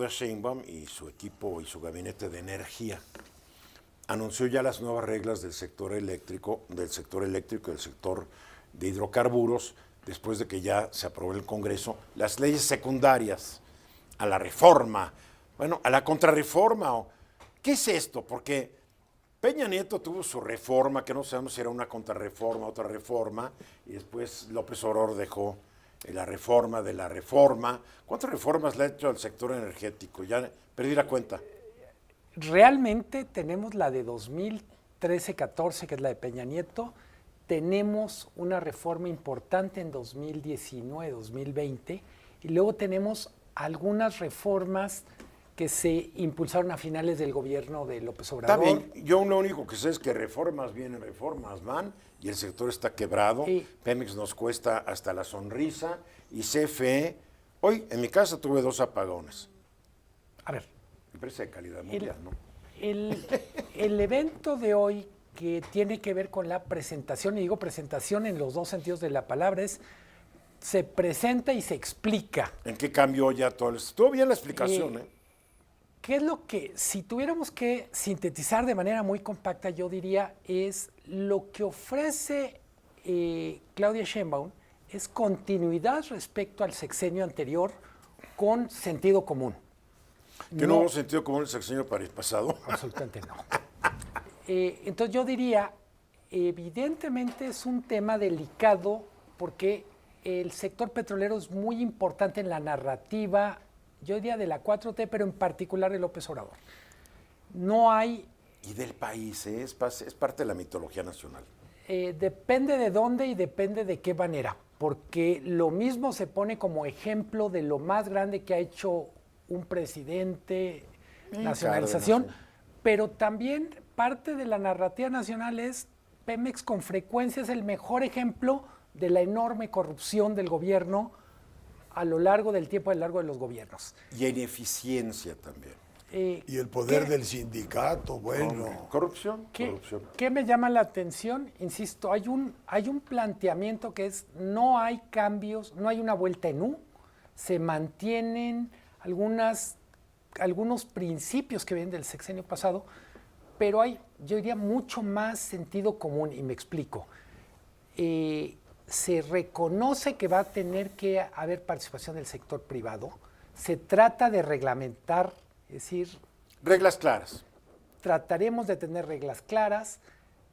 Claudia Sheinbaum y su equipo y su gabinete de energía anunció ya las nuevas reglas del sector eléctrico y del sector de hidrocarburos, después de que ya se aprobó en el Congreso las leyes secundarias a la reforma, bueno, a la contrarreforma. ¿Qué es esto? Porque Peña Nieto tuvo su reforma, que no sabemos si era una contrarreforma, otra reforma, y después López Obrador dejó la reforma de la reforma. ¿Cuántas reformas le ha hecho al sector energético? Ya perdí la cuenta. Realmente tenemos la de 2013-14, que es la de Peña Nieto. Tenemos una reforma importante en 2019-2020 y luego tenemos algunas reformas que se impulsaron a finales del gobierno de López Obrador. Está bien, yo lo único que sé es que reformas vienen, reformas van, y el sector está quebrado. Pemex nos cuesta hasta la sonrisa, y CFE, hoy en mi casa tuve 2 apagones. A ver. Empresa de calidad mundial, ¿no? El evento de hoy, que tiene que ver con la presentación, y digo presentación en los 2 sentidos de la palabra, es se presenta y se explica. ¿En qué cambió ya todo esto? Estuvo bien la explicación, ¿eh? ¿Qué es lo que, si tuviéramos que sintetizar de manera muy compacta, yo diría, es lo que ofrece Claudia Sheinbaum es continuidad respecto al sexenio anterior con sentido común. ¿Que no hubo sentido común el sexenio pasado? Absolutamente no. Entonces yo diría, evidentemente es un tema delicado porque el sector petrolero es muy importante en la narrativa, yo diría de la 4T, pero en particular de López Obrador. No hay... Y del país, ¿eh? Es parte de la mitología nacional. Depende de dónde y depende de qué manera, porque lo mismo se pone como ejemplo de lo más grande que ha hecho un presidente, nacionalización, pero también parte de la narrativa nacional es Pemex con frecuencia es el mejor ejemplo de la enorme corrupción del gobierno a lo largo del tiempo, a lo largo de los gobiernos. Y ineficiencia también. Y el poder del sindicato, bueno. Corrupción. ¿Qué me llama la atención? Insisto, hay un planteamiento que es no hay cambios, no hay una vuelta en U, se mantienen algunos principios que vienen del sexenio pasado, pero hay, yo diría, mucho más sentido común, y me explico. Se reconoce que va a tener que haber participación del sector privado, se trata de reglamentar, es decir... Reglas claras. Trataremos de tener reglas claras.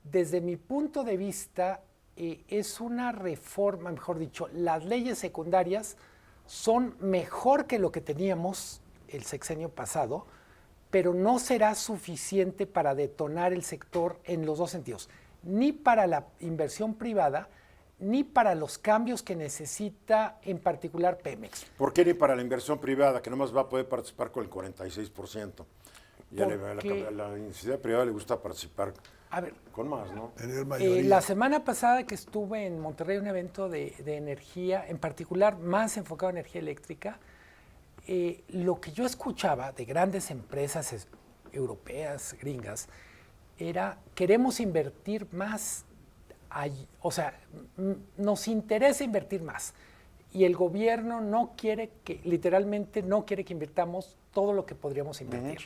Desde mi punto de vista, es una reforma, mejor dicho, las leyes secundarias son mejor que lo que teníamos el sexenio pasado, pero no será suficiente para detonar el sector en los 2 sentidos, ni para la inversión privada, ni para los cambios que necesita en particular Pemex. ¿Por qué ni para la inversión privada, que nomás va a poder participar con el 46%? Ya a la iniciativa privada le gusta participar con más, ¿no? Tener mayoría. La semana pasada que estuve en Monterrey, un evento de energía, en particular más enfocado en energía eléctrica, lo que yo escuchaba de grandes empresas europeas, gringas, era queremos invertir más, o sea, nos interesa invertir más. Y el gobierno no quiere literalmente no quiere que invirtamos todo lo que podríamos invertir.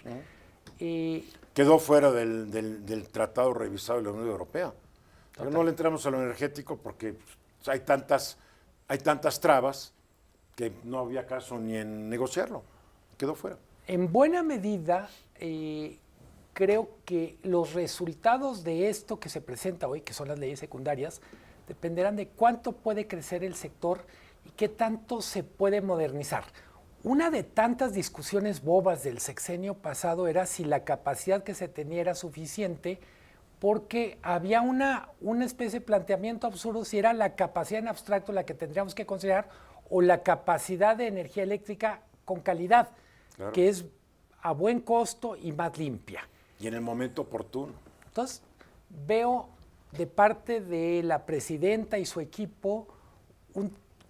Quedó fuera del tratado revisado de la Unión Europea. Pero no le entramos a lo energético porque hay tantas trabas que no había caso ni en negociarlo. Quedó fuera. En buena medida, creo que los resultados de esto que se presenta hoy, que son las leyes secundarias, dependerán de cuánto puede crecer el sector y qué tanto se puede modernizar. Una de tantas discusiones bobas del sexenio pasado era si la capacidad que se tenía era suficiente, porque había una especie de planteamiento absurdo si era la capacidad en abstracto la que tendríamos que considerar o la capacidad de energía eléctrica con calidad, claro, que es a buen costo y más limpia. Y en el momento oportuno. Entonces, veo de parte de la presidenta y su equipo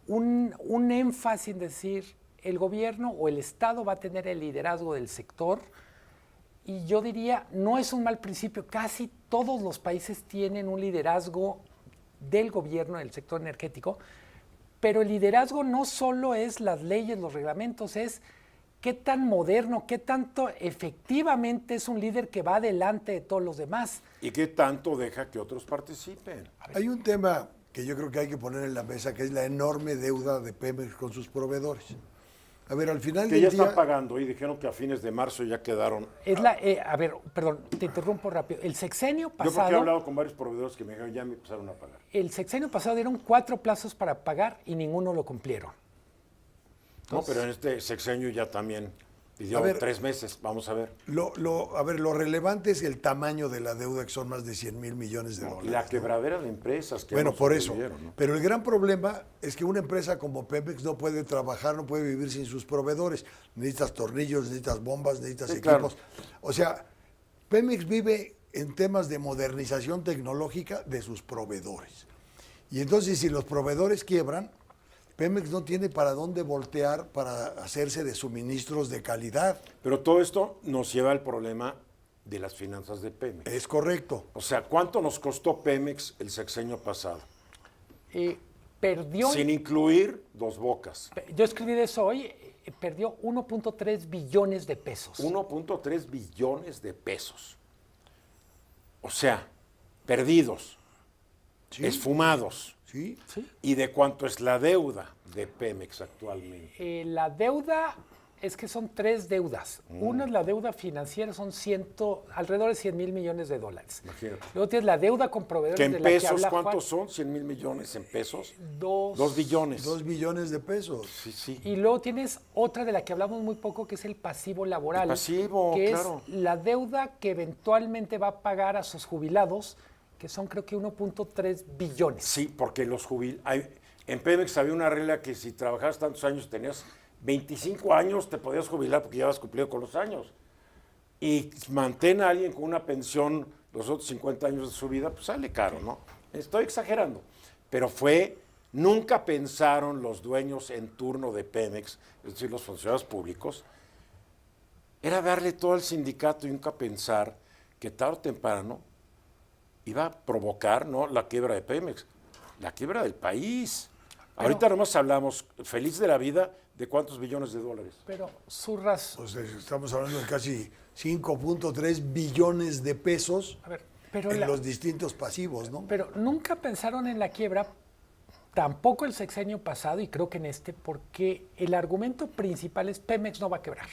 un énfasis en decir el gobierno o el Estado va a tener el liderazgo del sector, y yo diría, no es un mal principio, casi todos los países tienen un liderazgo del gobierno del sector energético, pero el liderazgo no solo es las leyes, los reglamentos, es qué tan moderno, qué tanto efectivamente es un líder que va adelante de todos los demás. ¿Y qué tanto deja que otros participen? Hay un tema que yo creo que hay que poner en la mesa, que es la enorme deuda de Pemex con sus proveedores. A ver, al final Que del ya día... están pagando y dijeron que a fines de marzo ya quedaron. A ver, perdón, te interrumpo rápido. El sexenio Yo porque he pasado, hablado con varios proveedores que me dijeron ya me empezaron a pagar. el sexenio pasado dieron 4 plazos para pagar y ninguno lo cumplieron. No, pero en este sexenio ya también pidió A ver, 3 meses. Vamos a ver. A ver, lo relevante es el tamaño de la deuda, que son más de 100 mil millones de dólares. Y la ¿no? quebradera de empresas que Bueno, no por eso. sobrevivieron, ¿no? Pero el gran problema es que una empresa como Pemex no puede trabajar, no puede vivir sin sus proveedores. Necesitas tornillos, necesitas bombas, necesitas Sí, equipos. claro. O sea, Pemex vive en temas de modernización tecnológica de sus proveedores. Y entonces, si los proveedores quiebran, Pemex no tiene para dónde voltear para hacerse de suministros de calidad. Pero todo esto nos lleva al problema de las finanzas de Pemex. Es correcto. O sea, ¿cuánto nos costó Pemex el sexenio pasado? Perdió, Sin incluir Dos Bocas. yo escribí de eso hoy, perdió 1.3 billones de pesos. 1.3 billones de pesos. O sea, perdidos, Sí. esfumados. ¿Sí? ¿Sí? ¿Y de cuánto es la deuda de Pemex actualmente? La deuda es que son 3 deudas. Una es la deuda financiera, son alrededor de 100 mil millones de dólares. Imagínate. Luego tienes la deuda con proveedores ¿Que en de la que pesos habla cuántos Juan. son? ¿100 mil millones en pesos? 2 billones. 2 billones de pesos. Sí, sí. Y luego tienes otra de la que hablamos muy poco, que es el pasivo laboral. El pasivo, que claro. es la deuda que eventualmente va a pagar a sus jubilados, que son creo que 1.3 billones. Sí, porque en Pemex había una regla que si trabajabas tantos años, tenías 25 años, te podías jubilar porque ya habías cumplido con los años. Y mantén a alguien con una pensión los otros 50 años de su vida, pues sale caro, ¿no? Estoy exagerando. Pero nunca pensaron los dueños en turno de Pemex, es decir, los funcionarios públicos, era darle todo al sindicato y nunca pensar que tarde o temprano iba a provocar, ¿no?, la quiebra de Pemex, la quiebra del país. Ahorita nomás hablamos, feliz de la vida, de cuántos billones de dólares. Pero Zurras, O sea, estamos hablando de casi 5.3 billones de pesos a ver, pero, en los distintos pasivos, ¿no? pero nunca pensaron en la quiebra, tampoco el sexenio pasado y creo que en este, porque el argumento principal es Pemex no va a quebrar.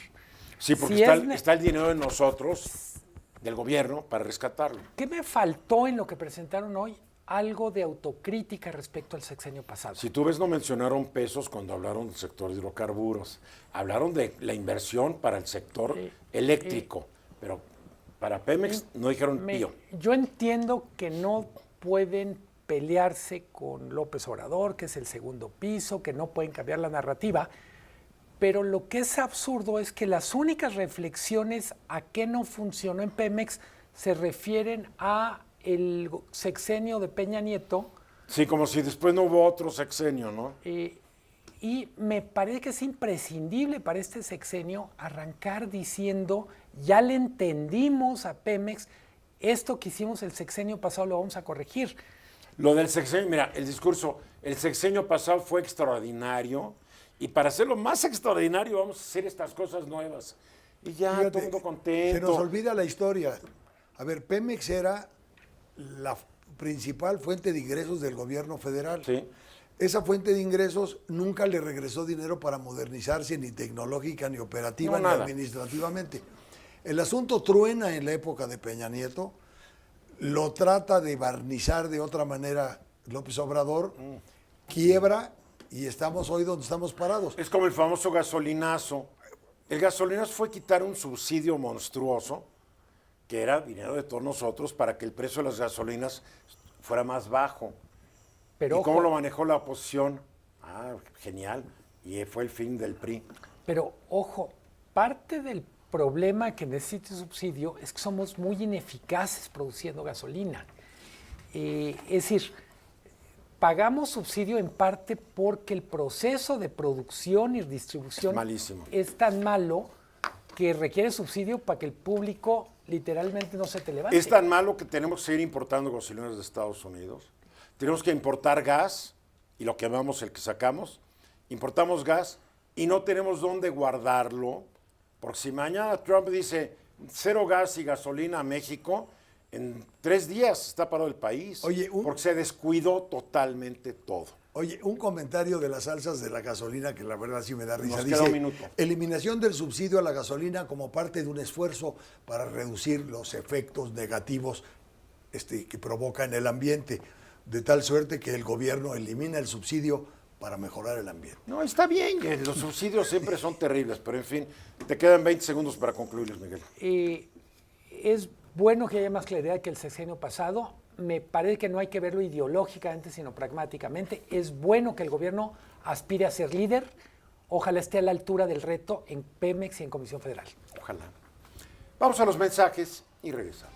Sí, porque Si está el dinero de nosotros, del gobierno, para rescatarlo. ¿Qué me faltó en lo que presentaron hoy? Algo de autocrítica respecto al sexenio pasado. Si tú ves, no mencionaron pesos cuando hablaron del sector de hidrocarburos. Hablaron de la inversión para el sector eléctrico, pero para Pemex no dijeron pío. Yo entiendo que no pueden pelearse con López Obrador, que es el segundo piso, que no pueden cambiar la narrativa, pero lo que es absurdo es que las únicas reflexiones a qué no funcionó en Pemex se refieren a el sexenio de Peña Nieto. Sí, como si después no hubo otro sexenio, ¿no? Y me parece que es imprescindible para este sexenio arrancar diciendo, ya le entendimos a Pemex, esto que hicimos el sexenio pasado lo vamos a corregir. Lo del sexenio, mira, el sexenio pasado fue extraordinario y para hacerlo más extraordinario vamos a hacer estas cosas nuevas. Y ya, Fíjate, todo el mundo contento. se nos olvida la historia. A ver, Pemex era la principal fuente de ingresos del gobierno federal. Sí. Esa fuente de ingresos nunca le regresó dinero para modernizarse ni tecnológica, ni operativa, No, ni nada. administrativamente. El asunto truena en la época de Peña Nieto, lo trata de barnizar de otra manera López Obrador, quiebra y estamos hoy donde estamos parados. Es como el famoso gasolinazo. El gasolinazo fue quitar un subsidio monstruoso, que era dinero de todos nosotros, para que el precio de las gasolinas fuera más bajo. Pero, ¿Y cómo ojo, lo manejó la oposición? Ah, genial. Y fue el fin del PRI. pero ojo, parte del problema que necesita subsidio es que somos muy ineficaces produciendo gasolina. Es decir, pagamos subsidio en parte porque el proceso de producción y distribución Es malísimo. es tan malo que requiere subsidio para que el público literalmente no se te levante. Es tan malo que tenemos que seguir importando gasolinas de Estados Unidos. Tenemos que importar gas, y lo que llamamos el que sacamos, importamos gas y no tenemos dónde guardarlo Porque si mañana Trump dice 0 gas y gasolina a México, en 3 días está parado el país. Oye, porque se descuidó totalmente todo. Oye, un comentario de las alzas de la gasolina que la verdad sí me da risa. Nos queda un minuto. Eliminación del subsidio a la gasolina como parte de un esfuerzo para reducir los efectos negativos que provoca en el ambiente, de tal suerte que el gobierno elimina el subsidio para mejorar el ambiente. No, está bien, los subsidios siempre son terribles, pero en fin, te quedan 20 segundos para concluirles, Miguel. Es bueno que haya más claridad que el sexenio pasado. Me parece que no hay que verlo ideológicamente, sino pragmáticamente. Es bueno que el gobierno aspire a ser líder. Ojalá esté a la altura del reto en Pemex y en Comisión Federal. Ojalá. Vamos a los mensajes y regresamos.